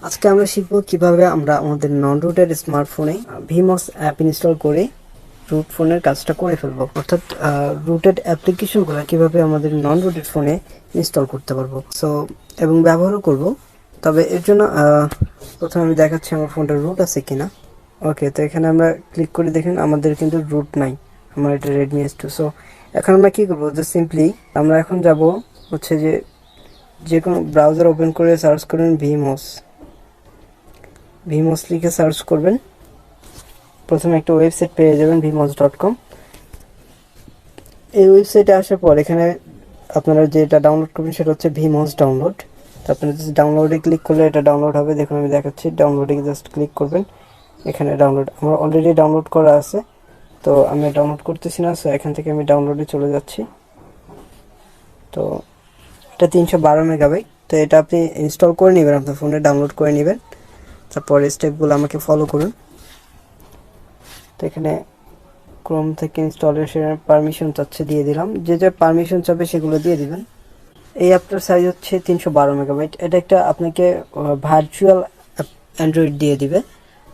আজকে আমরা শিখব কিভাবে আমরা আমাদের নন রুটেড স্মার্টফোনে ভিমস অ্যাপ ইনস্টল করে রুট ফোনের কাজটা করে ফেলবো, অর্থাৎ রুটেড অ্যাপ্লিকেশনগুলো কিভাবে আমাদের নন রুটেড ফোনে ইনস্টল করতে পারবো এবং ব্যবহারও করব। তবে এর জন্য প্রথমে আমি দেখাচ্ছি আমার ফোনটা রুট আছে কিনা। ওকে, তো এখানে আমরা ক্লিক করে দেখেন আমাদের কিন্তু রুট নাই, আমার এটা রেডমি S2। সো এখন আমরা কি করবো, যে সিম্পলি আমরা এখন যাব হচ্ছে যে কোনো ব্রাউজার ওপেন করে সার্চ করবেন ভিমস লিখে সার্চ করবেন। প্রথমে একটা ওয়েবসাইট পেয়ে যাবেন vmos.com। এই ওয়েবসাইটে আসার পর এখানে আপনারা যেটা ডাউনলোড করবেন সেটা হচ্ছে ভিমস ডাউনলোড। তো আপনারা জাস্ট ডাউনলোডে ক্লিক করলে এটা ডাউনলোড হবে। দেখুন আমি দেখাচ্ছি, ডাউনলোডে জাস্ট ক্লিক করবেন। এখানে ডাউনলোড আমার অলরেডি ডাউনলোড করা আছে, তো আমি ডাউনলোড করতেছি না। সো এখান থেকে আমি ডাউনলোডে চলে যাচ্ছি। তো এটা 312 মেগাবাইট। তো এটা আপনি ইনস্টল করে নেবেন, আপনার ফোনে ডাউনলোড করে নেবেন। তারপরে স্টেপগুলো আমাকে ফলো করুন। তো এখানে ক্রোম থেকে ইনস্টলেশনের পারমিশন চাচ্ছে, দিয়ে দিলাম। যে পারমিশন চাবে সেগুলো দিয়ে দিবেন। এই অ্যাপটার সাইজ হচ্ছে 312 মেগাবাইট। এটা একটা আপনাকে ভার্চুয়াল অ্যান্ড্রয়েড দিয়ে দিবে।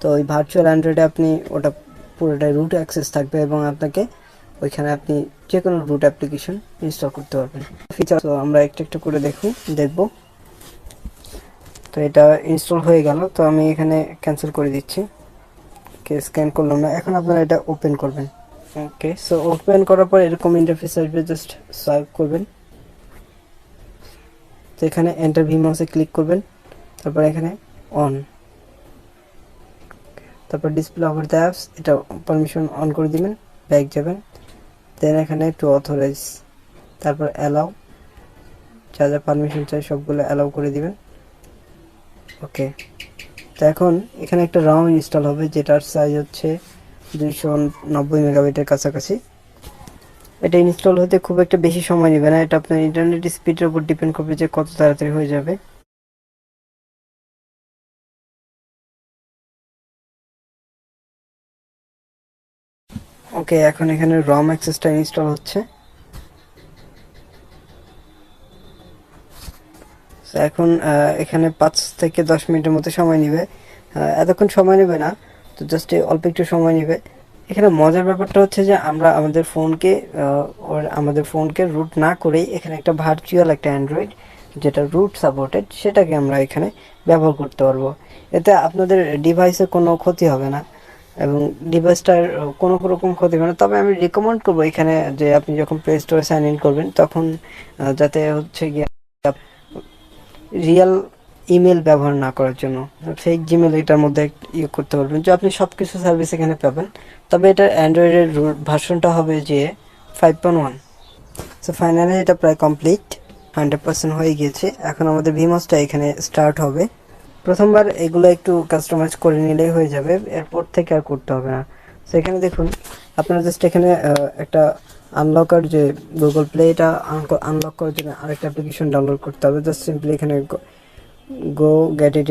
তো ওই ভার্চুয়াল অ্যান্ড্রয়েডে আপনি ওটা পুরোটাই রুট অ্যাক্সেস থাকবে এবং আপনাকে ওইখানে আপনি যে কোনো রুট অ্যাপ্লিকেশন ইনস্টল করতে পারবেন। ফিচার তো আমরা একটা করে দেখব। তো এটা ইনস্টল হয়ে গেল। তো আমি এখানে ক্যান্সেল করে দিচ্ছি। ওকে, স্ক্যান করলাম না। এখন আপনারা এটা ওপেন করবেন। ওকে, সো ওপেন করার পর এরকম ইন্টারফেস আসবে, জাস্ট সোয়াইপ করবেন। তো এখানে এন্টার ভিমসে ক্লিক করবেন। তারপর এখানে অন, তারপর ডিসপ্লে ওভার দ্য অ্যাপস এটা পারমিশন অন করে দিবেন। ব্যাক যাবেন, দেন এখানে টু অথরাইজ, তারপর অ্যালাউ, যা যা পারমিশন চাই সবগুলো অ্যালাউ করে দিবেন। ওকে, তো এখন এখানে একটা ROM ইনস্টল হবে, যেটার সাইজ হচ্ছে 290 মেগাবাইটের কাছাকাছি। এটা ইনস্টল হতে খুব একটা বেশি সময় নেবে না। এটা আপনার ইন্টারনেট স্পিডের উপর ডিপেন্ড করবে যে কত তাড়াতাড়ি হয়ে যাবে। ওকে, এখন এখানে ROM অ্যাক্সেসটা ইনস্টল হচ্ছে। এখন এখানে 5 থেকে 10 মিনিটের মতো সময় নেবে। এতক্ষণ সময় নেবে না, তো জাস্ট অল্প একটু সময় নেবে। এখানে মজার ব্যাপারটা হচ্ছে যে আমরা আমাদের ফোনকে রুট না করেই এখানে একটা ভার্চুয়াল একটা অ্যান্ড্রয়েড যেটা রুট সাপোর্টেড সেটাকে আমরা এখানে ব্যবহার করতে পারবো। এতে আপনাদের ডিভাইসের কোনো ক্ষতি হবে না এবং ডিভাইসটার কোনো রকম ক্ষতি হবে না। তবে আমি রিকমেন্ড করবো এখানে যে আপনি যখন প্লে স্টোরে সাইন ইন করবেন তখন যাতে হচ্ছে গিয়ে রিয়েল ইমেল ব্যবহার না করার জন্য। ফেক জিমেল এটার মধ্যে ইয়ে করতে পারবেন, যে আপনি সব কিছু সার্ভিস এখানে পাবেন। তবে এটা অ্যান্ড্রয়েডের ভার্সনটা হবে যে 5.1। সো ফাইনালি এটা প্রায় কমপ্লিট, 100% হয়ে গিয়েছে। এখন আমাদের ভিমসটা এখানে স্টার্ট হবে। প্রথমবার এগুলো একটু কাস্টমাইজ করে নিলেই হয়ে যাবে, এরপর থেকে আর করতে হবে না। সো এখানে দেখুন আপনারা জাস্ট এখানে একটা আনলকার যে গুগল প্লে, এটা আনলক করার জন্য আরেকটা অ্যাপ্লিকেশন ডাউনলোড করতে হবে। জাস্ট সিম্পলি এখানে গো গেট ইট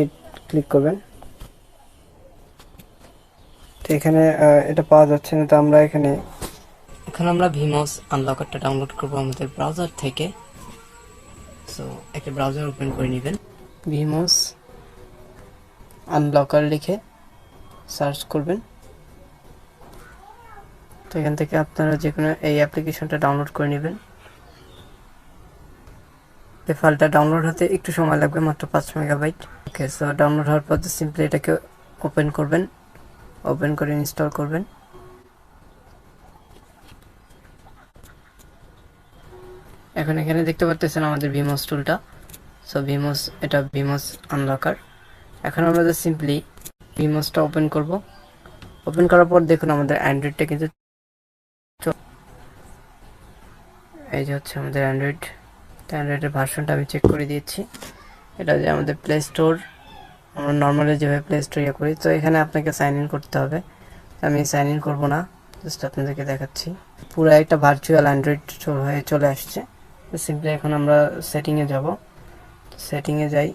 ক্লিক করবেন। তো এখানে এটা পাওয়া যাচ্ছে না, তো আমরা এখন আমরা ভিমস আনলকারটা ডাউনলোড করব আমাদের ব্রাউজার থেকে। সো একটা ব্রাউজার ওপেন করে নেবেন, ভিমস আনলকার লিখে সার্চ করবেন। তো এখান থেকে আপনারা যে কোনো এই অ্যাপ্লিকেশনটা ডাউনলোড করে নেবেন। এই ফাইলটা ডাউনলোড হতে একটু সময় লাগবে, মাত্র 5 মেগাবাইট। ওকে, সো ডাউনলোড হওয়ার পর সিম্পলি এটাকে ওপেন করবেন, ওপেন করে ইনস্টল করবেন। এখন এখানে দেখতে পাচ্ছেন আমাদের ভিমস টুলটা। সো এটা ভিমস আনলকার। এখন আমরা সিম্পলি ভিমসটা ওপেন করব। ওপেন করার পর দেখুন আমাদের অ্যান্ড্রয়েডটা কিন্তু এই যে হচ্ছে আমাদের অ্যান্ড্রয়েডের ভার্সনটা আমি চেক করে দিয়েছি। এটা যে আমাদের প্লে স্টোর, আমরা নর্মালি যেভাবে প্লে স্টোর ইয়ে করি। তো এখানে আপনাকে সাইন ইন করতে হবে। আমি সাইন ইন করবো না, জাস্ট আপনাদেরকে দেখাচ্ছি। পুরো একটা ভার্চুয়াল অ্যান্ড্রয়েড হয়ে চলে আসছে। তো সিম্পলি এখন আমরা সেটিংয়ে যাব। সেটিংয়ে যাই।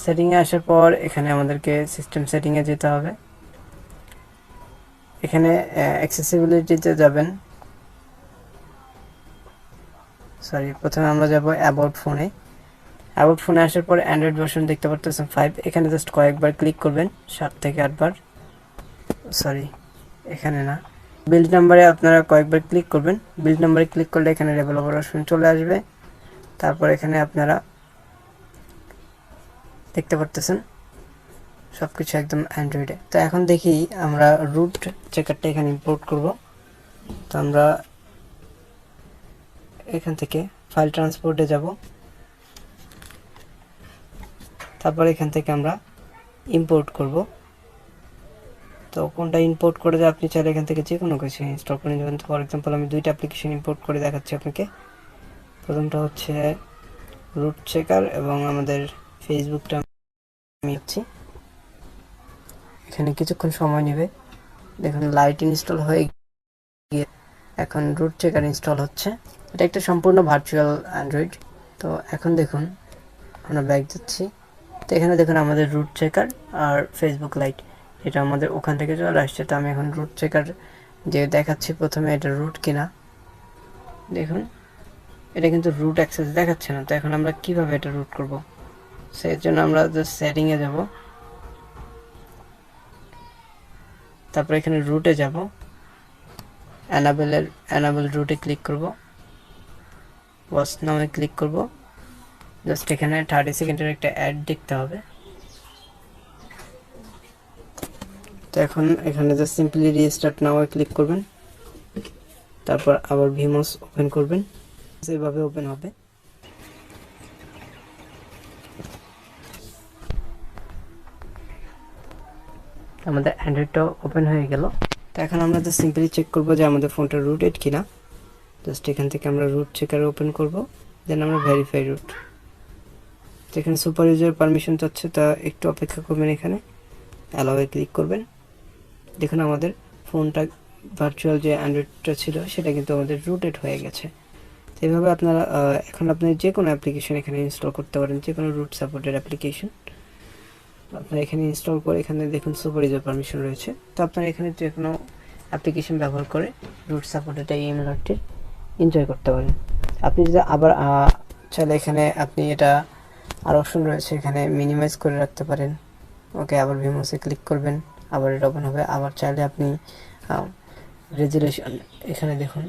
সেটিংয়ে আসার পর এখানে আমাদেরকে সিস্টেম সেটিংয়ে যেতে হবে। এখানে অ্যাক্সেসিবিলিটিতে যাবেন। প্রথমে আমরা যাব অ্যাবাউট ফোনে। অ্যাবাউট ফোনে আসার পর অ্যান্ড্রয়েড ভার্সন দেখতে পারতেছেন 5। এখানে জাস্ট কয়েকবার ক্লিক করবেন, 7 থেকে 8 বার, সরি এখানে না, বিল্ড নাম্বারে আপনারা কয়েকবার ক্লিক করবেন। বিল্ড নাম্বারে ক্লিক করলে এখানে ডেভেলপার অপশন চলে আসবে। তারপর এখানে আপনারা দেখতে পারতেছেন সব কিছু একদম অ্যান্ড্রয়েডে। তো এখন দেখি আমরা রুট চেকারটা এখানে ইম্পোর্ট করব। তো আমরা এখান থেকে ফাইল ট্রান্সপোর্টে যাব, তারপর এখান থেকে আমরা ইম্পোর্ট করব। তো কোনটা ইম্পোর্ট করে যে আপনি চাইলে এখান থেকে যে কোনো কিছু ইনস্টল করে নেবেন। তো ফর এক্সাম্পল আমি দুইটা অ্যাপ্লিকেশন ইম্পোর্ট করে দেখাচ্ছি আপনাকে। প্রথমটা হচ্ছে রুট চেকার এবং আমাদের ফেসবুকটা আমি হচ্ছি। এখানে কিছুক্ষণ সময় নেবে, দেখুন লাইট ইনস্টল হয়ে গিয়ে এখন রুট চেকার ইনস্টল হচ্ছে। এটা একটা সম্পূর্ণ ভার্চুয়াল অ্যান্ড্রয়েড। তো এখন দেখুন আমরা ব্যাক যাচ্ছি। তো এখানে দেখুন আমাদের রুট চেকার আর ফেসবুক লাইট, এটা আমাদের ওখান থেকে চলে আসছে। তো আমি এখন রুট চেকার যে দেখাচ্ছি প্রথমে, এটা রুট কিনা দেখুন, এটা কিন্তু রুট অ্যাক্সেস দেখাচ্ছে না। তো এখন আমরা কিভাবে এটা রুট করব, সেই জন্য আমরা জাস্ট সেটিংয়ে যাব, তারপর এখানে রুটে যাব, অ্যানাবেল রুটে ক্লিক করব, ওয়াচ নামে ক্লিক করব। জাস্ট এখানে 30 সেকেন্ডের একটা অ্যাড দেখতে হবে। তো এখন এখানে just simply restart now click করবেন, তারপর আবার ভিমোস ওপেন করবেন, সেভাবে ওপেন হবে। আমাদের অ্যান্ড্রয়েডটা ওপেন হয়ে গেল। তো এখন আমরা জাস্ট সিম্পলি চেক করব যে আমাদের ফোনটা রুটেড কিনা। জাস্ট এখান থেকে আমরা রুট চেকার ওপেন করব, দেন আমরা ভেরিফাই রুট। তো এখানে সুপার ইউজার পারমিশন চাচ্ছে, তা একটু অপেক্ষা করবেন, এখানে অ্যালাওয়ে ক্লিক করবেন। দেখুন আমাদের ফোনটা ভার্চুয়াল যে অ্যান্ড্রয়েডটা ছিল সেটা কিন্তু আমাদের রুটেড হয়ে গেছে। তো এইভাবে আপনারা এখন আপনি যে কোনো অ্যাপ্লিকেশন এখানে ইনস্টল করতে পারেন, যে কোনো রুট সাপোর্টেড অ্যাপ্লিকেশন আপনারা এখানে ইনস্টল করে, এখানে দেখুন সুপার ইউজার পারমিশন রয়েছে। তো আপনারা এখানে যে কোনো অ্যাপ্লিকেশন ব্যবহার করে রুট সাপোর্টেড এই এমুলেটরটি এনজয় করতে পারেন। আপনি যদি আবার চাইলে এখানে আপনি এটা আর অপশন রয়েছে, এখানে মিনিমাইজ করে রাখতে পারেন। ওকে, আবার ভিমোসে ক্লিক করবেন, আবার এটা ওপেন হবে। আবার চাইলে আপনি রেজুলেশন, এখানে দেখুন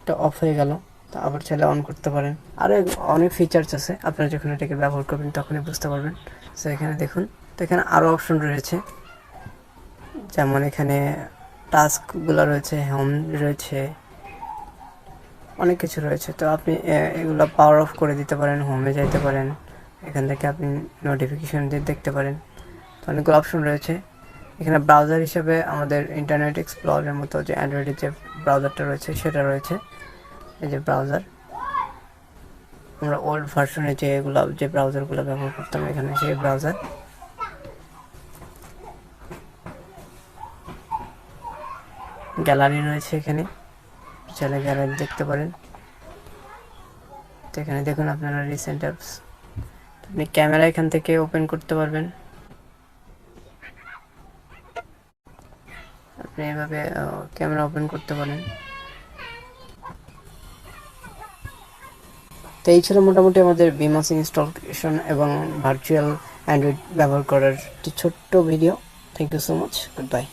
এটা অফ হয়ে গেল, তো আবার চাইলে অন করতে পারেন। আরও অনেক ফিচার্স আছে, আপনারা যখন এটাকে ব্যবহার করবেন তখনই বুঝতে পারবেন। তো এখানে দেখুন, তো এখানে আরও অপশন রয়েছে, যেমন এখানে টাস্কগুলো রয়েছে, হোম রয়েছে, অনেক কিছু রয়েছে। তো আপনি এগুলো পাওয়ার অফ করে দিতে পারেন, হোমে যাইতে পারেন, এখান থেকে আপনি নোটিফিকেশন দিয়ে দেখতে পারেন। তো অনেকগুলো অপশন রয়েছে। এখানে ব্রাউজার হিসেবে আমাদের ইন্টারনেট এক্সপ্লোরের মতো যে অ্যান্ড্রয়েডের যে ব্রাউজারটা রয়েছে সেটা রয়েছে, এই যে ব্রাউজার। আমরা ওল্ড ভার্সনে যে ব্রাউজারগুলো ব্যবহার করতাম, এখানে সেই ব্রাউজার। গ্যালারি রয়েছে, এখানে চাইলে গ্যালারি দেখতে পারেন। তো এখানে দেখুন আপনারা রিসেন্ট অ্যাপস, আপনি ক্যামেরা এখান থেকে ওপেন করতে পারবেন। আপনি এভাবে ক্যামেরা ওপেন করতে পারেন। তো এই ছিল মোটামুটি আমাদের ভিমোস ইনস্টলেশন এবং ভার্চুয়াল অ্যান্ড্রয়েড ব্যবহার করার একটি ছোট্ট video. Thank you so much, good by.